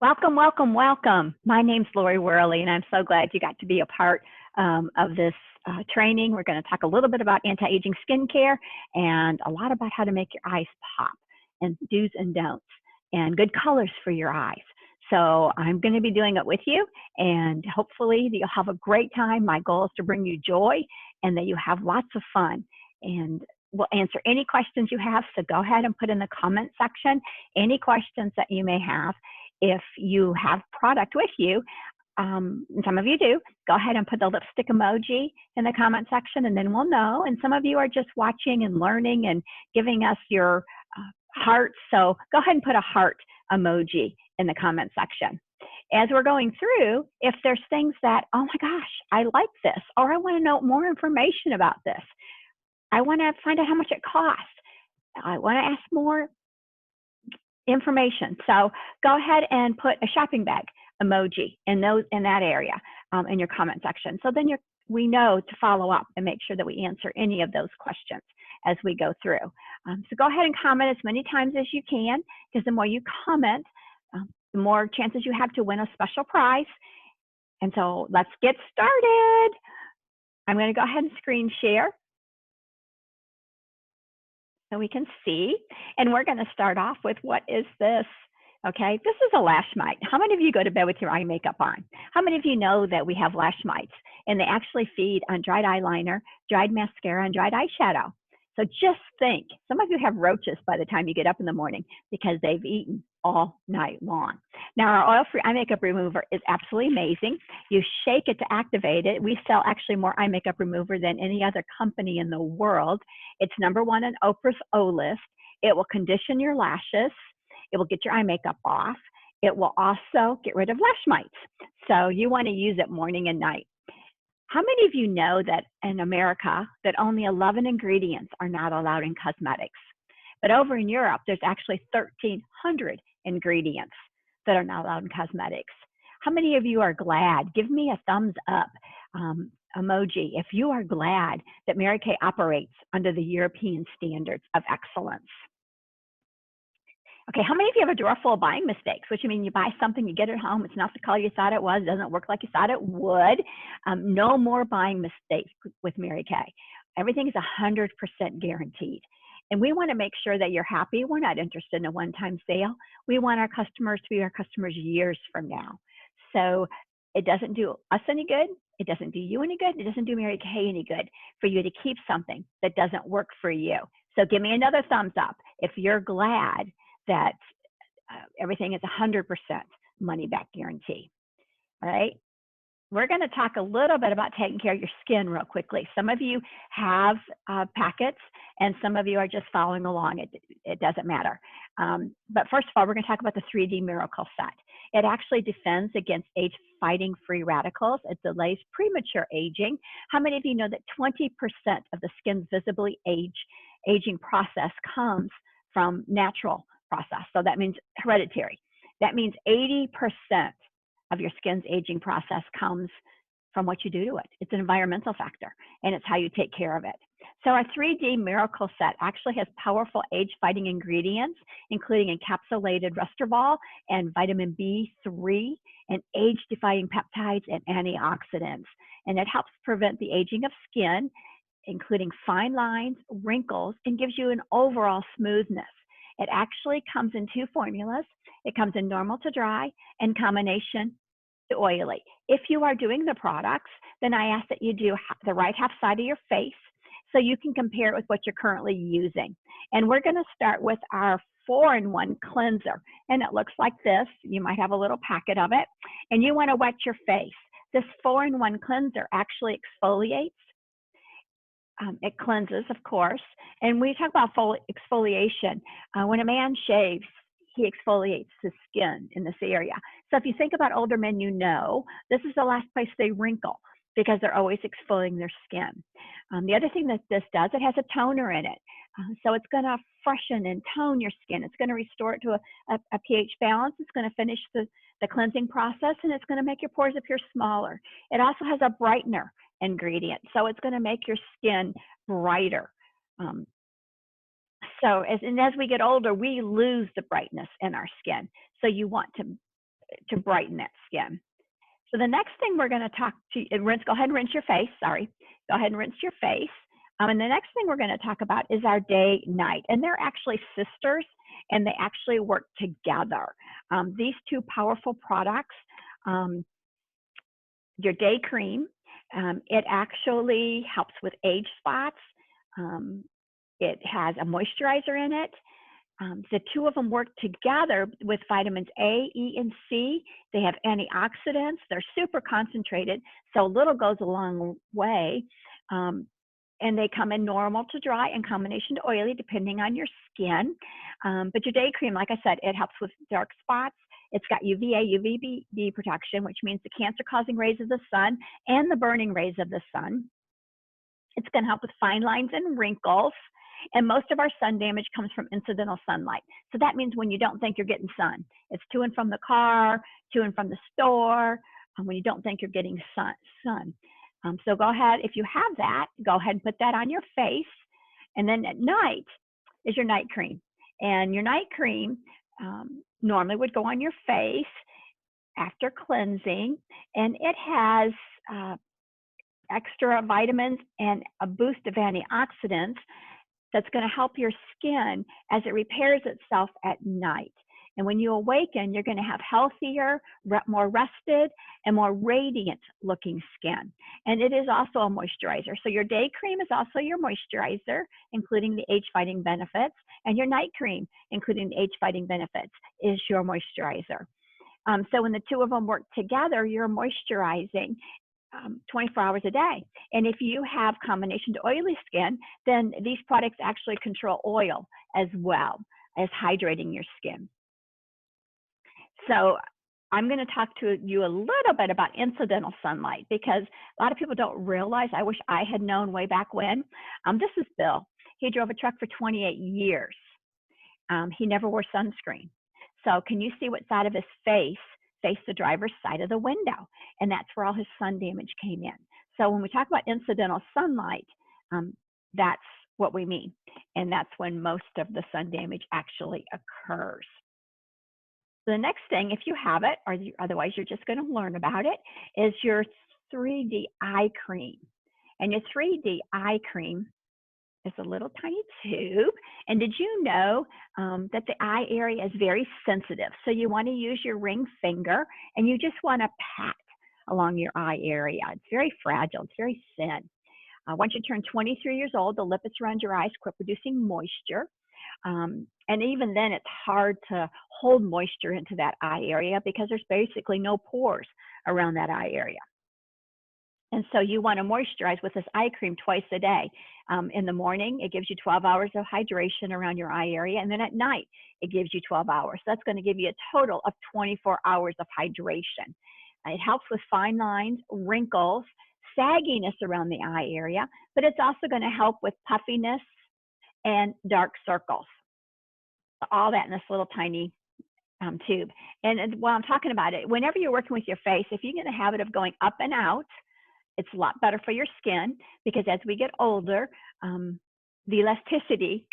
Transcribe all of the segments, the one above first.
Welcome, welcome, welcome. My name's Lori Worley, and I'm so glad you got to be a part of this training. We're going to talk a little bit about anti-aging skincare and a lot about how to make your eyes pop and do's and don'ts and good colors for your eyes. So I'm going to be doing it with you, and hopefully you'll have a great time. My goal is to bring you joy and that you have lots of fun. And we'll answer any questions you have, so go ahead and put in the comment section any questions that you may have. If you have product with you, and some of you do, go ahead and put the lipstick emoji in the comment section, and then we'll know. And some of you are just watching and learning and giving us your hearts, so go ahead and put a heart emoji in the comment section. As we're going through, if there's things that, oh my gosh, I like this, or I want to know more information about this, I want to find out how much it costs, I want to ask more information. So go ahead and put a shopping bag emoji in that area in your comment section. So then we know to follow up and make sure that we answer any of those questions as we go through. So go ahead and comment as many times as you can, because the more you comment, the more chances you have to win a special prize. And so let's get started. I'm going to go ahead and screen share so we can see. And we're going to start off with, what is this? Okay, this is a lash mite. How many of you go to bed with your eye makeup on? How many of you know that we have lash mites and they actually feed on dried eyeliner, dried mascara, and dried eyeshadow? So just think, some of you have roaches by the time you get up in the morning because they've eaten all night long. Now, our oil-free eye makeup remover is absolutely amazing. You shake it to activate it. We sell actually more eye makeup remover than any other company in the world. It's #1 on Oprah's O list. It will condition your lashes. It will get your eye makeup off. It will also get rid of lash mites. So you want to use it morning and night. How many of you know that in America that only 11 ingredients are not allowed in cosmetics? But over in Europe, there's actually 1,300 ingredients that are not allowed in cosmetics. How many of you are glad? Give me a thumbs up emoji if you are glad that Mary Kay operates under the European standards of excellence. Okay, how many of you have a drawer full of buying mistakes, which means you buy something, you get it home, it's not the color you thought it was, doesn't work like you thought it would. No more buying mistakes with Mary Kay. Everything is 100% guaranteed. And we want to make sure that you're happy. We're not interested in a one-time sale. We want our customers to be our customers years from now. So it doesn't do us any good. It doesn't do you any good. It doesn't do Mary Kay any good for you to keep something that doesn't work for you. So give me another thumbs up if you're glad that everything is 100% money back guarantee. All right. We're going to talk a little bit about taking care of your skin real quickly. Some of you have packets and some of you are just following along. It doesn't matter. But first of all, we're going to talk about the 3D Miracle Set. It actually defends against age-fighting free radicals. It delays premature aging. How many of you know that 20% of the skin's visibly aging process comes from natural process? So that means hereditary. That means 80% of your skin's aging process comes from what you do to it. It's an environmental factor, and it's how you take care of it. So our 3D Miracle Set actually has powerful age-fighting ingredients, including encapsulated resveratrol and vitamin B3 and age-defying peptides and antioxidants. And it helps prevent the aging of skin, including fine lines, wrinkles, and gives you an overall smoothness. It actually comes in 2 formulas. It comes in normal to dry and combination to oily. If you are doing the products, then I ask that you do the right half side of your face so you can compare it with what you're currently using. And we're going to start with our 4-in-1 cleanser. And it looks like this. You might have a little packet of it. And you want to wet your face. This 4-in-1 cleanser actually exfoliates. It cleanses, of course. And when you talk about exfoliation, when a man shaves, he exfoliates his skin in this area. So if you think about older men, you know this is the last place they wrinkle because they're always exfoliating their skin. The other thing that this does, it has a toner in it. So it's going to freshen and tone your skin. It's going to restore it to a pH balance. It's going to finish the cleansing process, and it's going to make your pores appear smaller. It also has a brightener ingredient, so it's going to make your skin brighter. So as we get older, we lose the brightness in our skin. So you want to to brighten that skin. So the next thing we're going to talk to you, go ahead and rinse your face. Sorry. Go ahead and rinse your face. And the next thing we're going to talk about is our day night. And they're actually sisters, and they actually work together. These two powerful products, your day cream, it actually helps with age spots. It has a moisturizer in it. The two of them work together with vitamins A, E, and C. They have antioxidants. They're super concentrated, so little goes a long way. And they come in normal to dry and combination to oily, depending on your skin. But your day cream, like I said, it helps with dark spots. It's got UVA, UVB protection, which means the cancer-causing rays of the sun and the burning rays of the sun. It's going to help with fine lines and wrinkles. And most of our sun damage comes from incidental sunlight. So that means when you don't think you're getting sun. It's to and from the car, to and from the store, when you don't think you're getting sun. So go ahead, if you have that, go ahead and put that on your face. And then at night is your night cream. And your night cream normally would go on your face after cleansing. And it has extra vitamins and a boost of antioxidants that's going to help your skin as it repairs itself at night. And when you awaken, you're going to have healthier, more rested, and more radiant looking skin. And it is also a moisturizer. So your day cream is also your moisturizer, including the age-fighting benefits, and your night cream, including the age-fighting benefits, is your moisturizer. So when the two of them work together, you're moisturizing 24 hours a day. And if you have combination to oily skin, then these products actually control oil as well as hydrating your skin. So I'm going to talk to you a little bit about incidental sunlight, because a lot of people don't realize, I wish I had known way back when. This is Bill. He drove a truck for 28 years. He never wore sunscreen. So can you see what side of his face faced the driver's side of the window? And that's where all his sun damage came in. So when we talk about incidental sunlight, that's what we mean. And that's when most of the sun damage actually occurs. The next thing, if you have it, or otherwise you're just going to learn about it, is your 3D eye cream. And your 3D eye cream is a little tiny tube. And did you know that the eye area is very sensitive? So you want to use your ring finger, and you just want to pat along your eye area. It's very fragile. It's very thin. Once you turn 23 years old, the lipids around your eyes quit producing moisture. And even then, it's hard to hold moisture into that eye area because there's basically no pores around that eye area. And so you want to moisturize with this eye cream twice a day. In the morning, it gives you 12 hours of hydration around your eye area. And then at night, it gives you 12 hours. So that's going to give you a total of 24 hours of hydration. It helps with fine lines, wrinkles, sagginess around the eye area, but it's also going to help with puffiness and dark circles. All that in this little tiny tube. And while I'm talking about it, whenever you're working with your face, if you get a habit of going up and out, it's a lot better for your skin, because as we get older, the elasticity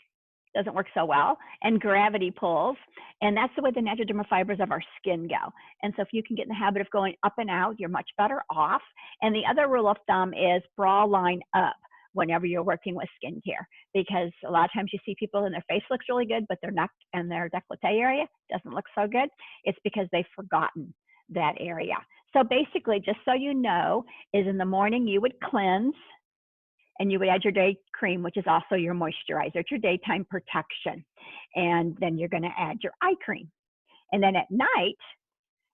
doesn't work so well, and gravity pulls, and that's the way the natural dermal fibers of our skin go. And so if you can get in the habit of going up and out, you're much better off. And the other rule of thumb is bra line up whenever you're working with skincare, because a lot of times you see people and their face looks really good, but their neck and their décolleté area doesn't look so good. It's because they've forgotten that area. So basically, just so you know, is in the morning you would cleanse, and you would add your day cream, which is also your moisturizer. It's your daytime protection. And then you're going to add your eye cream. And then at night,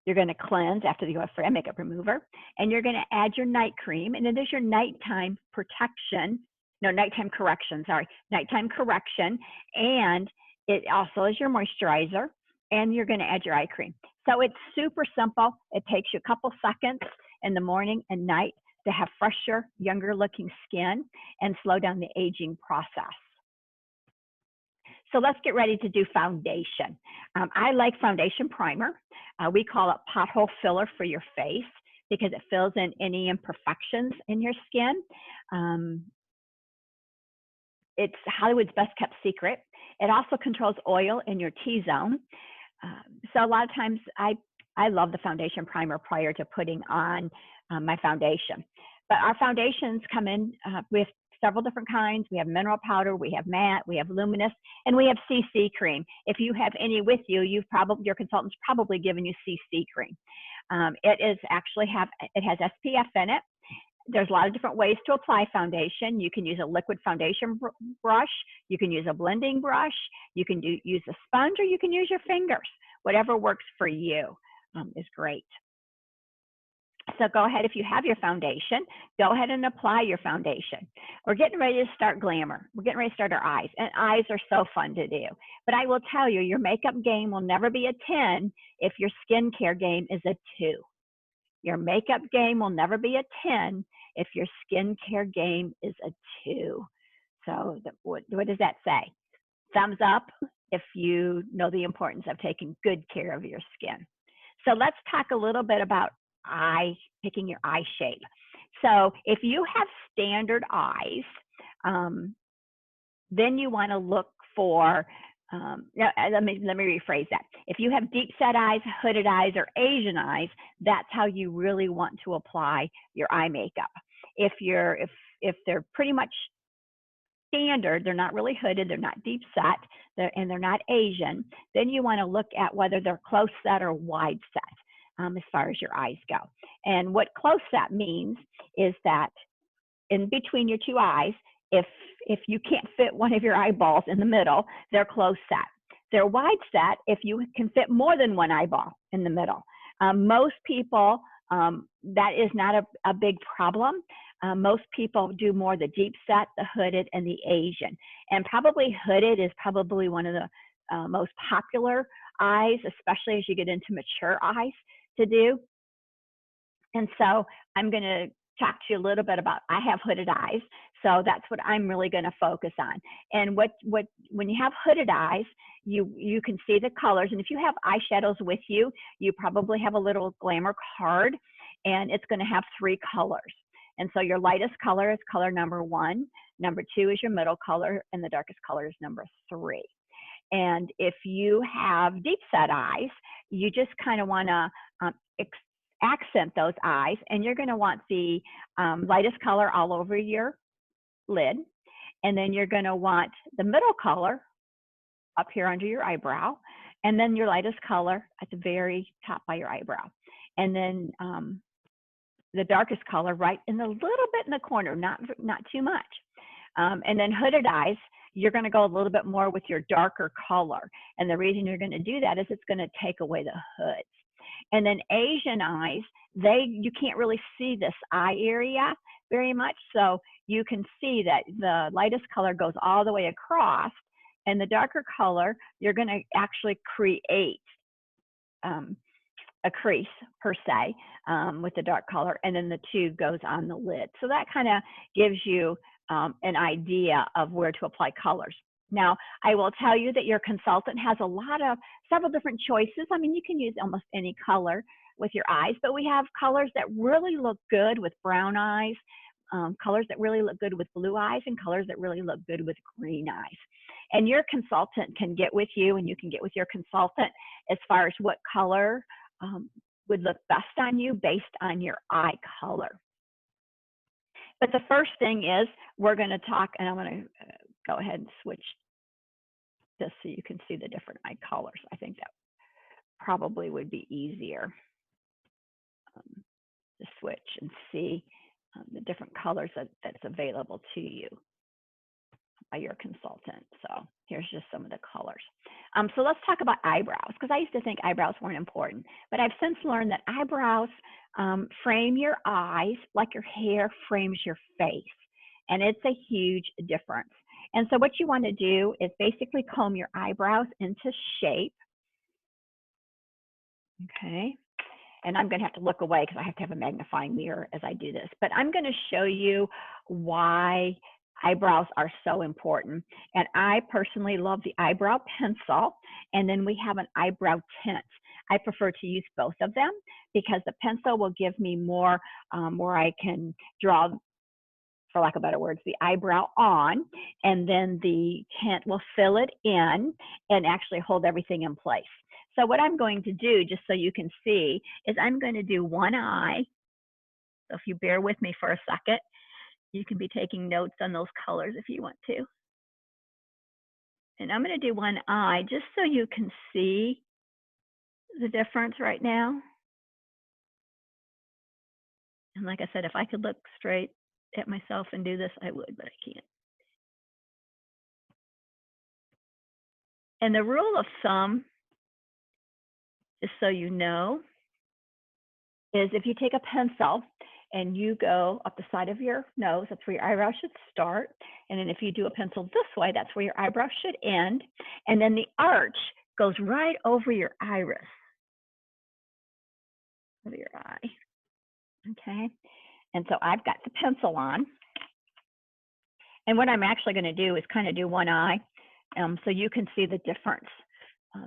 you're going to cleanse after the UV makeup remover, and you're going to add your night cream. And then there's your nighttime protection, no, nighttime correction, sorry, nighttime correction. And it also is your moisturizer, and you're going to add your eye cream. So it's super simple. It takes you a couple seconds in the morning and night to have fresher, younger looking skin and slow down the aging process. So let's get ready to do foundation. I like foundation primer. We call it pothole filler for your face because it fills in any imperfections in your skin. It's Hollywood's best kept secret. It also controls oil in your T-zone. So a lot of times I I love the foundation primer prior to putting on my foundation. But our foundations come in with several different kinds. We have mineral powder, we have matte, we have luminous, and we have CC cream. If you have any with you, your consultant's probably given you CC cream. It has SPF in it. There's a lot of different ways to apply foundation. You can use a liquid foundation brush. You can use a blending brush. You can use a sponge, or you can use your fingers. Whatever works for you is great. So go ahead, if you have your foundation, go ahead and apply your foundation. We're getting ready to start glamour. We're getting ready to start our eyes, and eyes are so fun to do. But I will tell you, your makeup game will never be a 10 if your skincare game is a 2. Your makeup game will never be a 10 if your skincare game is a 2. So what does that say? Thumbs up if you know the importance of taking good care of your skin. So let's talk a little bit about picking your eye shape. So if you have standard eyes, then you want to look for, let me rephrase that. If you have deep set eyes, hooded eyes, or Asian eyes, that's how you really want to apply your eye makeup. If they're pretty much standard, they're not really hooded, they're not deep set, and they're not Asian, then you want to look at whether they're close set or wide set. As far as your eyes go. And what close set means is that in between your two eyes, if you can't fit one of your eyeballs in the middle, they're close set. They're wide set if you can fit more than one eyeball in the middle. Most people, that is not a big problem. Most people do more the deep set, the hooded, and the Asian. And probably hooded is probably one of the most popular eyes, especially as you get into mature eyes to do. And so I'm going to talk to you a little bit about, I have hooded eyes, so that's what I'm really going to focus on. And when you have hooded eyes, you can see the colors. And if you have eyeshadows with you, you probably have a little glamour card, and it's going to have 3 colors. And so your lightest color is color number 1, number 2 is your middle color, and the darkest color is number 3. And if you have deep set eyes, you just kind of want to accent those eyes, and you're going to want the lightest color all over your lid, and then you're going to want the middle color up here under your eyebrow, and then your lightest color at the very top by your eyebrow, and then the darkest color right in the little bit in the corner, not too much. And then hooded eyes, you're going to go a little bit more with your darker color. And the reason you're going to do that is it's going to take away the hoods. And then Asian eyes, you can't really see this eye area very much. So you can see that the lightest color goes all the way across, and the darker color, you're going to actually create a crease per se with the dark color, and then the 2 goes on the lid. So that kind of gives you an idea of where to apply colors. Now, I will tell you that your consultant has several different choices. I mean, you can use almost any color with your eyes, but we have colors that really look good with brown eyes, colors that really look good with blue eyes, and colors that really look good with green eyes. And your consultant can get with you, and you can get with your consultant as far as what color would look best on you based on your eye color. But the first thing is we're going to talk, and I'm going to go ahead and switch this so you can see the different eye colors. I think that probably would be easier to switch and see the different colors that's available to you by your consultant. So here's just some of the colors. So let's talk about eyebrows, because I used to think eyebrows weren't important, but I've since learned that eyebrows frame your eyes like your hair frames your face, and it's a huge difference. And so what you want to do is basically comb your eyebrows into shape. Okay. And I'm going to have to look away because I have to have a magnifying mirror as I do this, but I'm going to show you why eyebrows are so important. And I personally love the eyebrow pencil, and then we have an eyebrow tint. I prefer to use both of them because the pencil will give me more where I can draw, for lack of better words, the eyebrow on, and then the tint will fill it in and actually hold everything in place. So what I'm going to do, just so you can see, is I'm going to do one eye. So if you bear with me for a second, you can be taking notes on those colors if you want to. And I'm going to do one eye just so you can see the difference right now. And like I said, if I could look straight at myself and do this, I would, but I can't. And the rule of thumb, just so you know, is if you take a pencil and you go up the side of your nose, that's where your eyebrow should start. And then if you do a pencil this way, that's where your eyebrow should end. And then the arch goes right over your iris, over your eye. Okay. And so I've got the pencil on. And what I'm actually going to do is kind of do one eye so you can see the difference.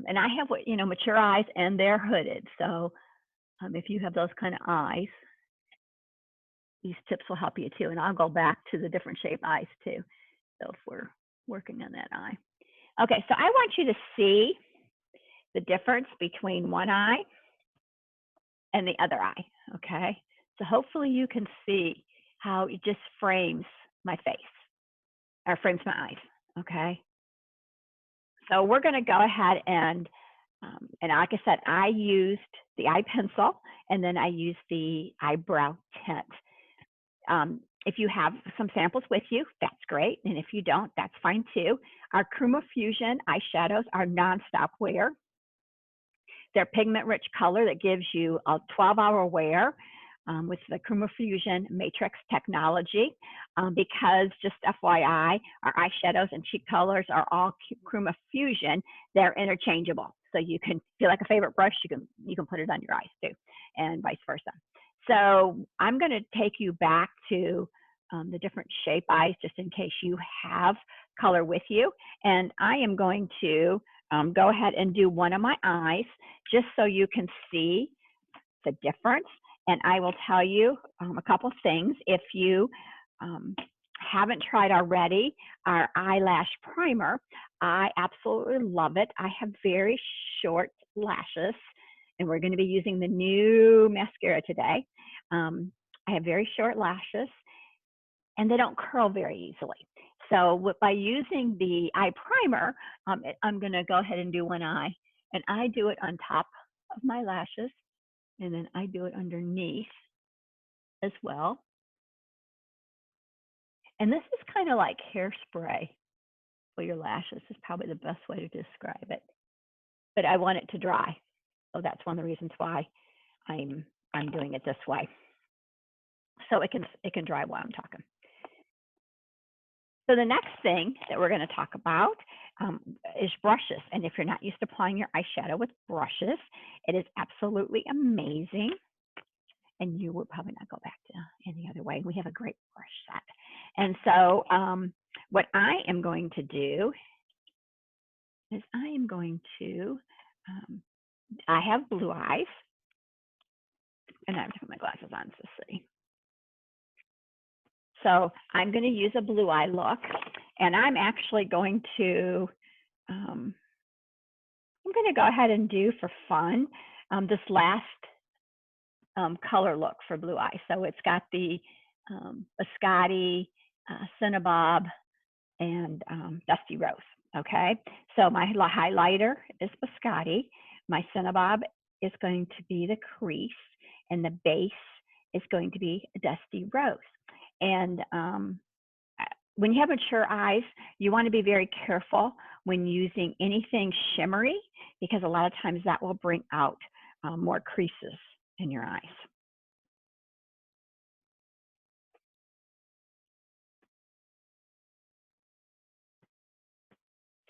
And I have, mature eyes and they're hooded. So if you have those kind of eyes, these tips will help you too. And I'll go back to the different shape eyes too. So if we're working on that eye. Okay, so I want you to see the difference between one eye and the other eye, okay? So hopefully you can see how it just frames my face, or frames my eyes, okay? So we're gonna go ahead and like I said, I used the eye pencil and then I used the eyebrow tint. If you have some samples with you, that's great. And if you don't, that's fine too. Our Chroma Fusion eyeshadows are nonstop wear. They're pigment-rich color that gives you a 12-hour wear with the Chroma Fusion Matrix technology. Because just FYI, our eyeshadows and cheek colors are all Chroma Fusion. They're interchangeable. So you can feel like a favorite brush, you can put it on your eyes too, and vice versa. So I'm going to take you back to the different shape eyes just in case you have color with you. And I am going to go ahead and do one of my eyes just so you can see the difference. And I will tell you a couple things. If you haven't tried already our eyelash primer, I absolutely love it. I have very short lashes, and we're going to be using the new mascara today. I have very short lashes, and they don't curl very easily. So by using the eye primer, I'm going to go ahead and do one eye, and I do it on top of my lashes, and then I do it underneath as well. And this is kind of like hairspray for your lashes is probably the best way to describe it. But I want it to dry. So that's one of the reasons why I'm doing it this way. So it can dry while I'm talking. So the next thing that we're going to talk about is brushes. And if you're not used to applying your eyeshadow with brushes, it is absolutely amazing. And you would probably not go back to any other way. We have a great brush set. And so what I am going to do is I am going to, I have blue eyes. And I have to put my glasses on to see. So I'm going to use a blue eye look. And I'm actually going to, I'm going to go ahead and do for fun this last color look for blue eye. So it's got the Biscotti, Cinnabon, and Dusty Rose. Okay, so my highlighter is Biscotti. My Cinnabon is going to be the crease, and the base is going to be Dusty Rose. And when you have mature eyes, you want to be very careful when using anything shimmery, because a lot of times that will bring out more creases in your eyes.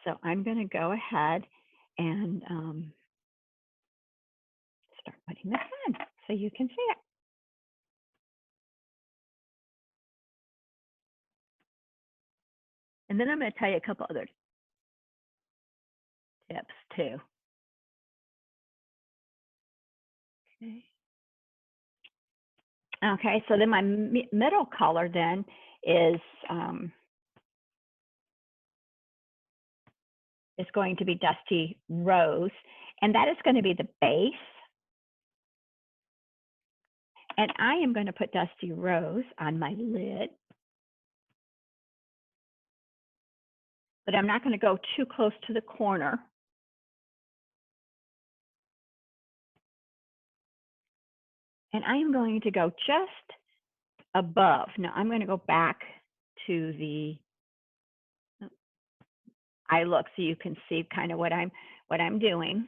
So I'm going to go ahead and start putting this on so you can see it. And then I'm going to tell you a couple other tips too. Okay, so then my middle color then is going to be Dusty Rose. And that is going to be the base. And I am going to put Dusty Rose on my lid. But I'm not going to go too close to the corner. And I am going to go just above. Now I'm going to go back to the eye look so you can see kind of what I'm doing.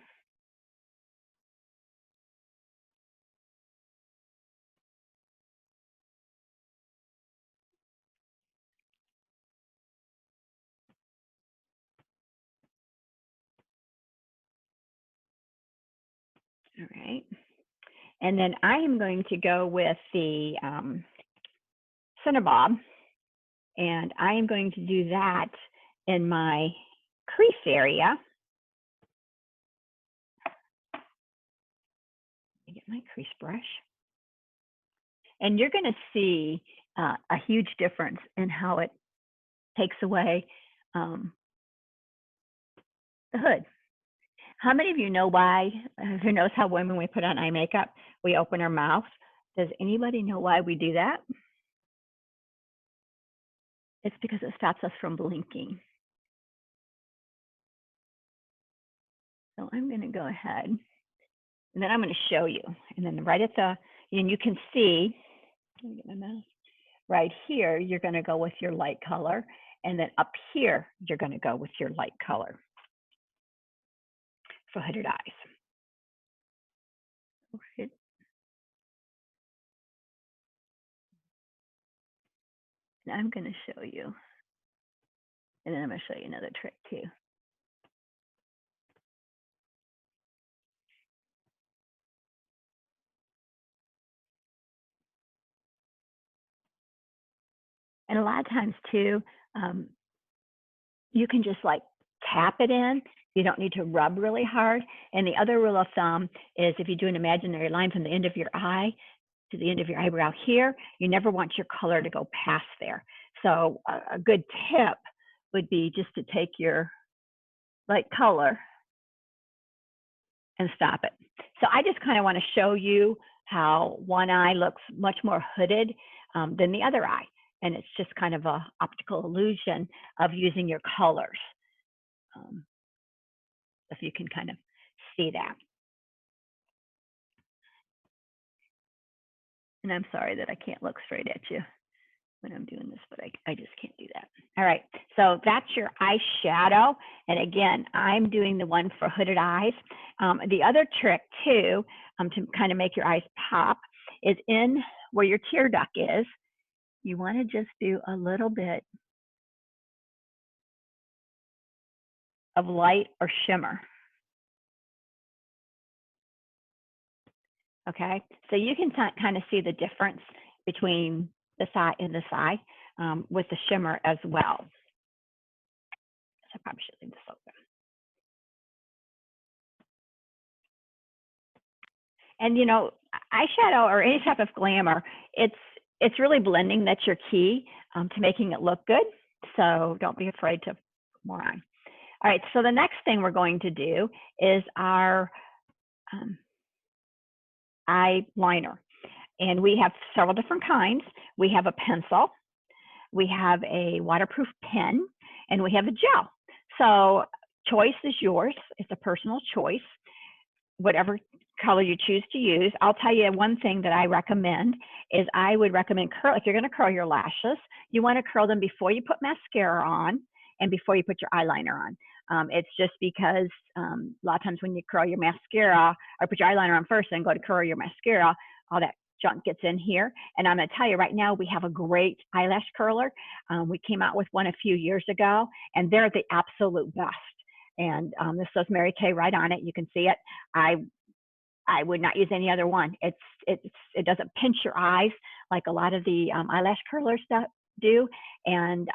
All right. And then I am going to go with the Cinnabon, and I am going to do that in my crease area. Let me get my crease brush. And you're going to see a huge difference in how it takes away the hood. How many of you know why, who knows how women, we put on eye makeup, we open our mouth? Does anybody know why we do that? It's because it stops us from blinking. So I'm going to go ahead, and then I'm going to show you. And then right at the, and you can see, let me get my mouse, right here, you're going to go with your light color. And then up here, you're going to go with your light color for hooded eyes. Right. And I'm going to show you. And then I'm going to show you another trick too. And a lot of times too, you can just like tap it in. You don't need to rub really hard. And the other rule of thumb is if you do an imaginary line from the end of your eye to the end of your eyebrow here, you never want your color to go past there. So a good tip would be just to take your light color and stop it. So I just kind of want to show you how one eye looks much more hooded than the other eye. And it's just kind of a optical illusion of using your colors. If you can kind of see that. And I'm sorry that I can't look straight at you when I'm doing this, but I just can't do that. All right, so that's your eyeshadow. And again, I'm doing the one for hooded eyes. The other trick too, to kind of make your eyes pop is in where your tear duct is, you want to just do a little bit of light or shimmer. Okay, so you can kind of see the difference between this eye and this eye with the shimmer as well. So I probably should leave this open. And you know, eyeshadow or any type of glamour, it's really blending that's your key to making it look good. So don't be afraid to put more on. All right, so the next thing we're going to do is our eyeliner. And we have several different kinds. We have a pencil, we have a waterproof pen, and we have a gel. So choice is yours. It's a personal choice. Whatever color you choose to use. I'll tell you one thing that I recommend is I would recommend curl. If you're going to curl your lashes, you want to curl them before you put mascara on and before you put your eyeliner on. It's just because a lot of times when you curl your mascara or put your eyeliner on first and go to curl your mascara, all that junk gets in here. And I'm going to tell you right now, we have a great eyelash curler. We came out with one a few years ago, and they're the absolute best. And this says Mary Kay right on it. You can see it. I would not use any other one. It doesn't pinch your eyes like a lot of the eyelash curlers that do. And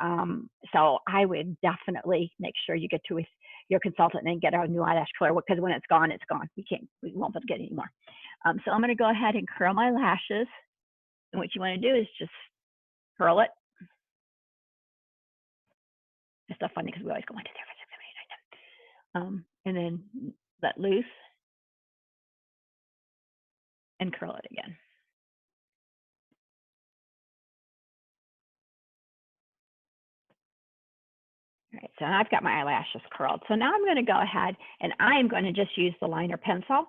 so I would definitely make sure you get to your consultant and get a new eyelash curler, because when it's gone, it's gone. We won't be able to get it anymore. So I'm going to go ahead and curl my lashes. And what you want to do is just curl it. It's so funny because we always go into there. And then let loose and curl it again. All right, so I've got my eyelashes curled. So now I'm going to go ahead and I am going to just use the liner pencil.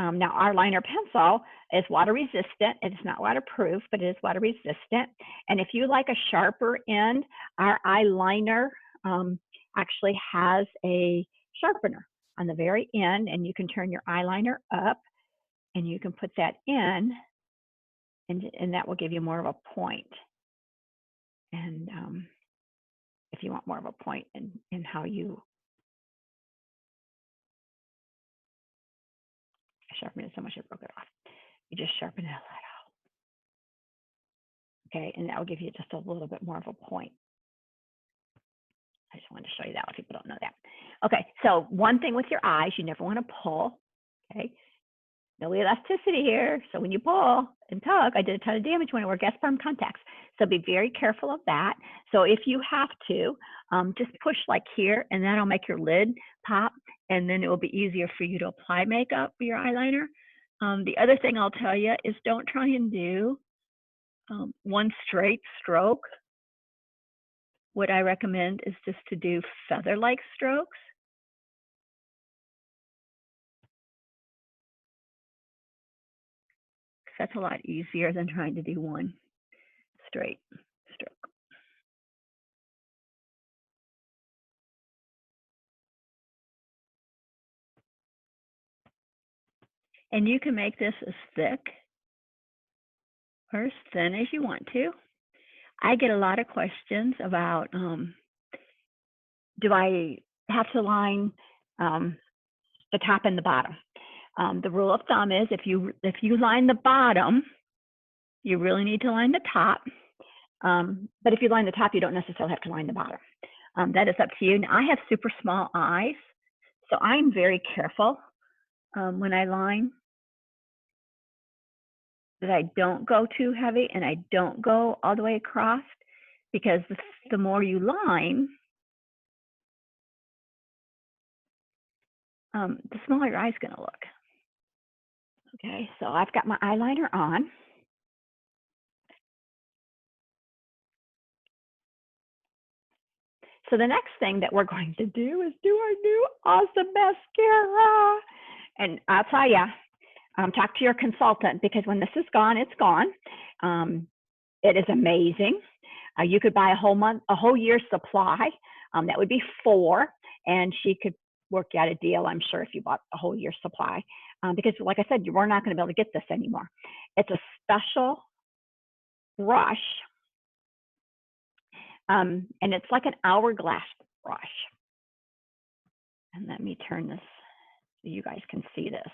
Now our liner pencil is water resistant. It's not waterproof, but it is water resistant. And if you like a sharper end, our eyeliner actually has a sharpener on the very end, and you can turn your eyeliner up and you can put that in, and that will give you more of a point. And if you want more of a point in how you sharpen it so much I broke it off. You just sharpen it a little. Okay, and that will give you just a little bit more of a point. I just wanted to show you that if people don't know that. Okay, so one thing with your eyes, you never want to pull. Okay, no elasticity here. So when you pull and tug, I did a ton of damage when I wore Gaspard contacts. So be very careful of that. So if you have to, just push like here, and that'll make your lid pop, and then it will be easier for you to apply makeup for your eyeliner. The other thing I'll tell you is don't try and do one straight stroke. What I recommend is just to do feather-like strokes. That's a lot easier than trying to do one straight stroke. And you can make this as thick or as thin as you want to. I get a lot of questions about, do I have to line the top and the bottom? The rule of thumb is if you line the bottom, you really need to line the top. But if you line the top, you don't necessarily have to line the bottom. That is up to you. Now, I have super small eyes, so I'm very careful when I line that I don't go too heavy and I don't go all the way across, because the more you line, the smaller your eye's going to look. Okay, so I've got my eyeliner on. So the next thing that we're going to do is do our new awesome mascara. And I'll tell you, talk to your consultant, because when this is gone, it's gone. It is amazing. You could buy a whole year's supply. That would be 4, and she could work out a deal, I'm sure, if you bought a whole year's supply. Because like I said, we're not going to be able to get this anymore. It's a special brush, and it's like an hourglass brush. And let me turn this so you guys can see this.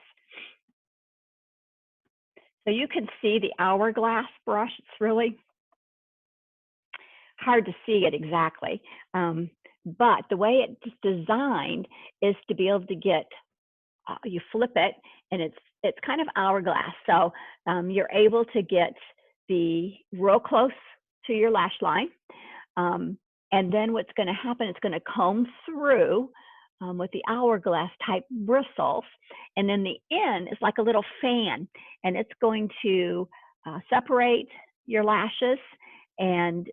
So you can see the hourglass brush. It's really hard to see it exactly. But the way it's designed is to be able to get, you flip it, and it's kind of hourglass. So you're able to get the real close to your lash line. And then what's going to happen, it's going to comb through with the hourglass type bristles. And then the end is like a little fan, and it's going to separate your lashes and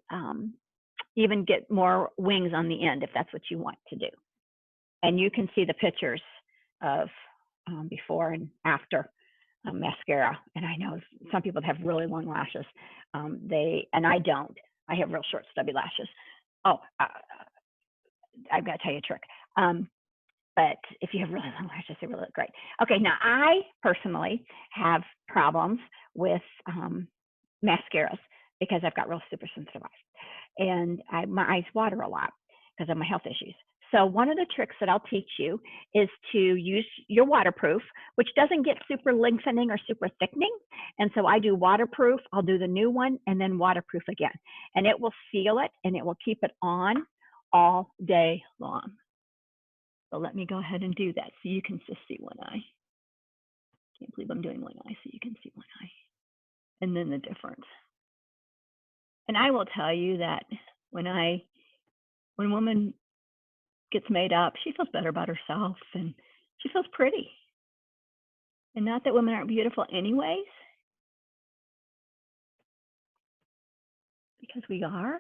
even get more wings on the end if that's what you want to do. And you can see the pictures of before and after mascara. And I know some people have really long lashes. And I don't. I have real short, stubby lashes. Oh, I've got to tell you a trick. But if you have really long lashes, they really look great. Okay, now I personally have problems with mascaras because I've got real super sensitive eyes. And my eyes water a lot because of my health issues. So one of the tricks that I'll teach you is to use your waterproof, which doesn't get super lengthening or super thickening. And so I do waterproof, I'll do the new one, and then waterproof again. And it will seal it, and it will keep it on all day long. So let me go ahead and do that so you can just see one eye. Can't believe I'm doing one eye so you can see one eye. And then the difference. And I will tell you that when a woman gets made up, she feels better about herself and she feels pretty. And not that women aren't beautiful anyways, because we are.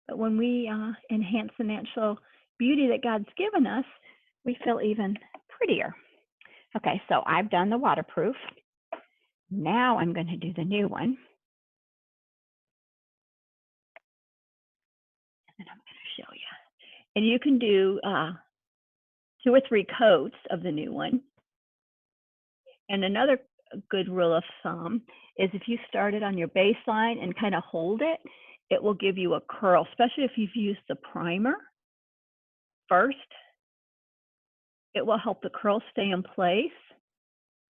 But when we enhance the natural beauty that God's given us, we feel even prettier. Okay, so I've done the waterproof. Now I'm going to do the new one. And I'm going to show you. And you can do 2 or 3 coats of the new one. And another good rule of thumb is if you start it on your baseline and kind of hold it, it will give you a curl, especially if you've used the primer first. It will help the curl stay in place.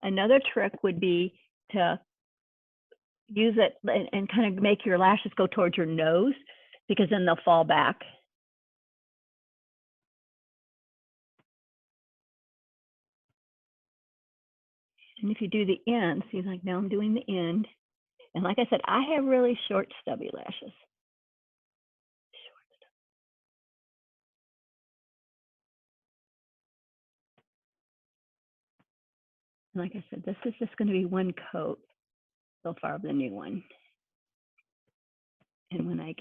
Another trick would be to use it and kind of make your lashes go towards your nose, because then they'll fall back. And if you do the end, see, like now I'm doing the end. And like I said, I have really short, stubby lashes. And like I said, this is just going to be 1 coat so far of the new one. And when I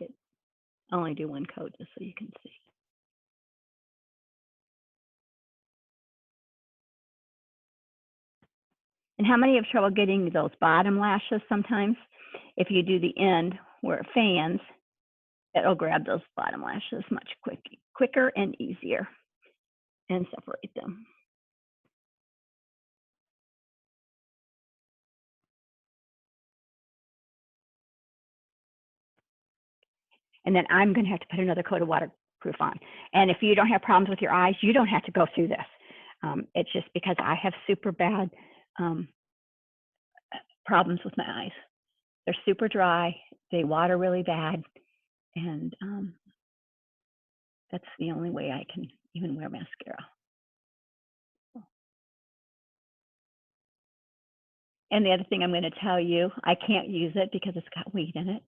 I'll only do 1 coat just so you can see. And how many have trouble getting those bottom lashes sometimes? If you do the end where it fans, it'll grab those bottom lashes much quicker and easier and separate them. And then I'm going to have to put another coat of waterproof on. And if you don't have problems with your eyes, you don't have to go through this. It's just because I have super bad problems with my eyes. They're super dry, they water really bad, and that's the only way I can even wear mascara. And the other thing I'm going to tell you, I can't use it because it's got weed in it,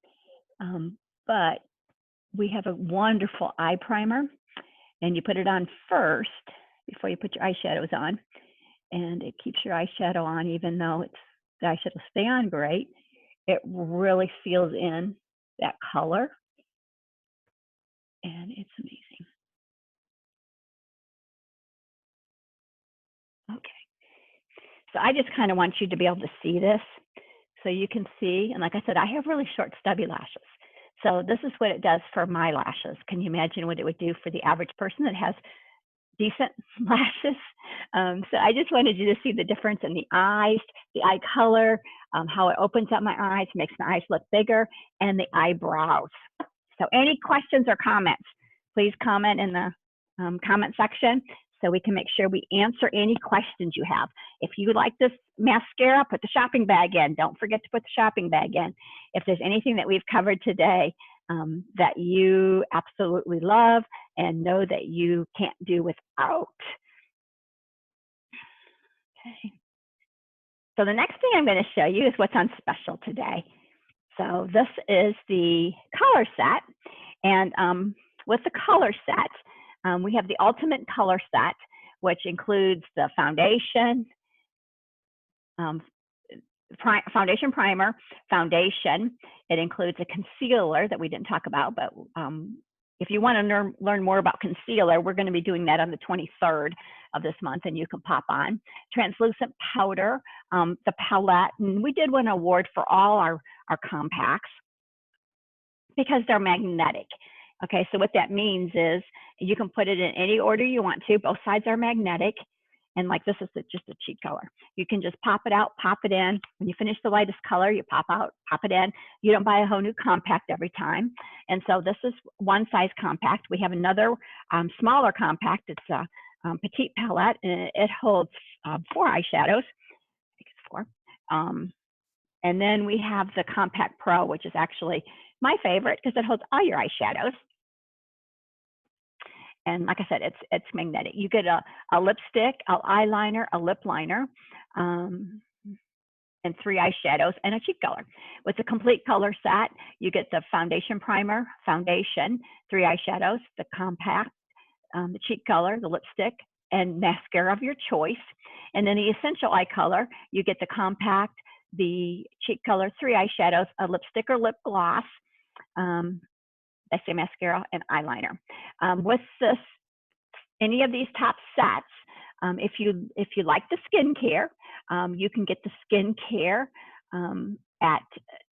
but we have a wonderful eye primer, and you put it on first before you put your eyeshadows on, and it keeps your eyeshadow on even though the eyeshadow stay on great. It really seals in that color, and it's amazing. Okay, so I just kind of want you to be able to see this so you can see. And like I said, I have really short, stubby lashes. So this is what it does for my lashes. Can you imagine what it would do for the average person that has decent lashes? So I just wanted you to see the difference in the eyes, the eye color, how it opens up my eyes, makes my eyes look bigger, and the eyebrows. So any questions or comments, please comment in the comment section so we can make sure we answer any questions you have. If you like this mascara, put the shopping bag in. Don't forget to put the shopping bag in. If there's anything that we've covered today that you absolutely love and know that you can't do without. Okay. So the next thing I'm going to show you is what's on special today. So this is the color set. And with the color set, we have the ultimate color set, which includes the foundation, foundation primer, foundation. It includes a concealer that we didn't talk about, but if you want to learn more about concealer, we're going to be doing that on the 23rd of this month, and you can pop on. Translucent powder, the palette, and we did win an award for all our compacts because they're magnetic. Okay, so what that means is you can put it in any order you want to. Both sides are magnetic. And like this is just a cheat color. You can just pop it out, pop it in. When you finish the lightest color, you pop out, pop it in. You don't buy a whole new compact every time. And so this is one size compact. We have another smaller compact. It's a petite palette, and it holds 4 eyeshadows. I think it's 4. And then we have the Compact Pro, which is actually my favorite because it holds all your eyeshadows. And like I said, it's magnetic. You get a lipstick, an eyeliner, a lip liner, and 3 eyeshadows and a cheek color. With the complete color set, you get the foundation primer, foundation, 3 eyeshadows, the compact, the cheek color, the lipstick, and mascara of your choice. And then the essential eye color, you get the compact, the cheek color, 3 eyeshadows, a lipstick or lip gloss, I say mascara, and eyeliner. With any of these top sets, if you like the skincare, you can get the skincare at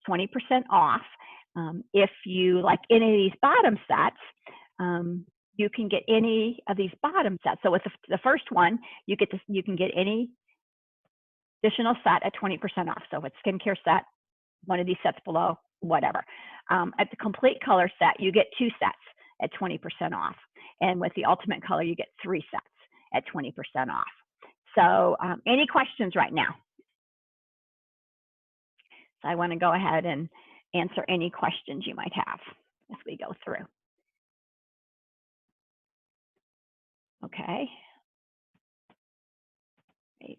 20% off. If you like any of these bottom sets, you can get any of these bottom sets. So with the first one, you can get any additional set at 20% off. So with skincare set, one of these sets below, whatever. At the complete color set, you get 2 sets at 20% off. And with the ultimate color, you get 3 sets at 20% off. So any questions right now? So I want to go ahead and answer any questions you might have as we go through. Okay. Great.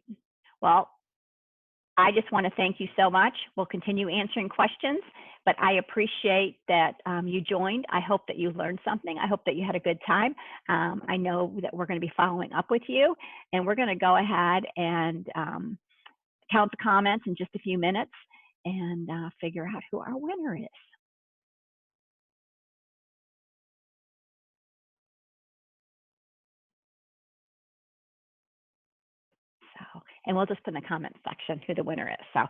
Well, I just want to thank you so much. We'll continue answering questions, but I appreciate that you joined. I hope that you learned something. I hope that you had a good time. I know that we're going to be following up with you, and we're going to go ahead and count the comments in just a few minutes and figure out who our winner is. So, and we'll just put in the comment section who the winner is. So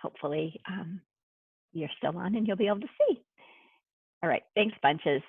hopefully you're still on and you'll be able to see. All right, thanks bunches.